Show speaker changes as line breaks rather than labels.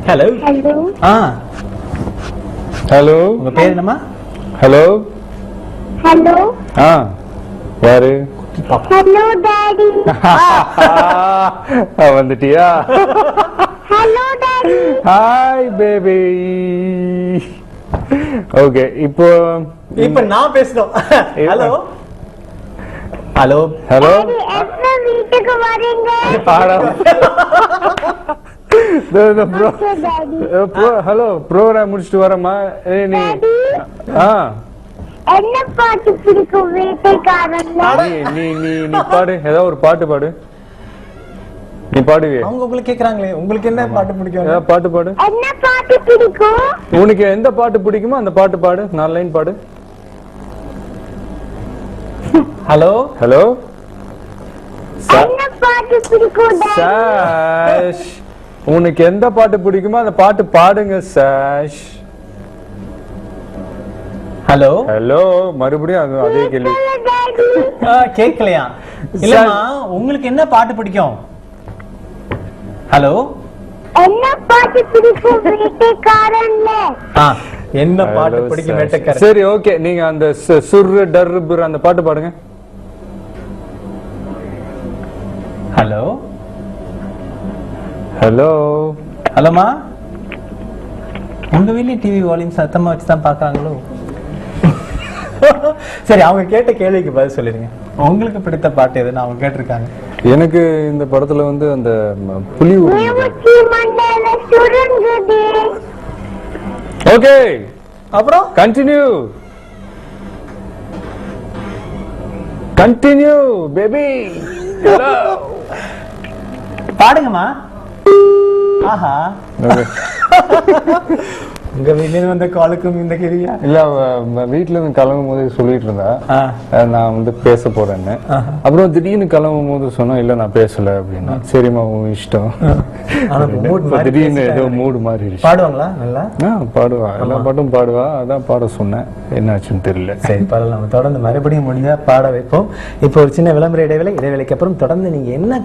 Hello
hello
hello
உங்க பேர் என்னம்மா?
ஹலோ
ஹலோ
யாரு?
Hello daddy.
வந்துட்டியா?
Hello daddy.
Hi baby. Okay, இப்போ
நான் பேசணும். ஹலோ ஹலோ
ஹலோ
டாடி எப்ப வீட்டுக்கு வரீங்க? Okay daddy.
ஹலோ, ப்ரோக்ராம் முடிச்சிட்டு வரமா? நீ
டாடி என்ன பாட்டு பிடிக்கும் வேட்டைக்காரன்ல?
நீ நீ நீ பாடு, ஏதாவது ஒரு பாட்டு பாடு. நீ பாடுவே?
அவங்க உங்களுக்கு கேக்குறாங்களே, உங்களுக்கு என்ன பாட்டு பிடிக்கும்?
ஏதாவது பாட்டு பாடு.
என்ன பாட்டு பிடிக்கும்?
உனக்கு எந்த பாட்டு பிடிக்குமோ அந்த பாட்டு பாடு. 4 லைன் பாடு.
ஹலோ
ஹலோ
என்ன பாட்டு பிடிக்கும் டாடி?
சாஷ், உனக்கு எந்த பாட்டு பிடிக்குமோ அந்த பாட்டு பாடுங்க சாஷ்.
ஹலோ
ஹலோ, மறுபடியும் அதே கேள்வி.
Hello daddy.
கேட்கலையா? இல்லம்மா, உங்களுக்கு என்ன பாட்டு பிடிக்கும்? ஹலோ
என்ன பாட்டு பிடிக்கும் வேட்டைக்காரன்ல?
என்ன பாட்டு
Hello,
பிடிக்கும்
சாஷ்.
வேட்டைக்காரன்?
சரி, ஓகே, நீங்க அந்த சுர்ரு டர்ரு புர் அந்த பாட்டு பாடுங்க.
ஹலோ
ஹலோ
ஹலோமா, உங்க வீட்லயும் டிவி வால்யூம் சத்தமா வச்சு தான் பாக்குறாங்களோ? சரி, அவங்க கேட்ட கேள்விக்கு பதில் சொல்லிருங்க. உங்களுக்கு பிடித்த பாட்டு எதுன்னு அவங்க கேட்டிருக்காங்க.
எனக்கு இந்த படத்துல வந்து அந்த புலி.
மூச்சு மண்டையில சுருங்குது.
ஓகே,
அப்புறம்
கண்டினியூ கண்டினியூ பேபி.
பாடுங்கம்மா. ஆஹா, உங்க வீட்ல வந்த காலுக்கும் இந்த கிரியா?
இல்ல, வீட்டுல இருந்து கிளம்பும் போது சொல்லிட்டு இருந்தா நான் வந்து பேச போறேன்னு. அப்புறம் திடீர்னு கிளம்பும் போது சொன்னா இல்ல நான் பேசல அப்படின்னா. சரிம்மா, உன் இஷ்டம். திடீர்னு ஏதோ மூடு மாறிடுச்சு.
பாடுவாங்களா நல்லா?
பாடுவா, எல்லா பாட்டும் பாடுவா. அதான் பாட சொன்னேன், என்னாச்சுன்னு தெரியல.
சரி, பரவாயில்ல, நம்ம தொடர்ந்து மறுபடியும் முடிஞ்சா பாட வைப்போம். இப்போ ஒரு சின்ன விளம்பர இடைவேளைக்கு அப்புறம் தொடர்ந்து நீங்க என்ன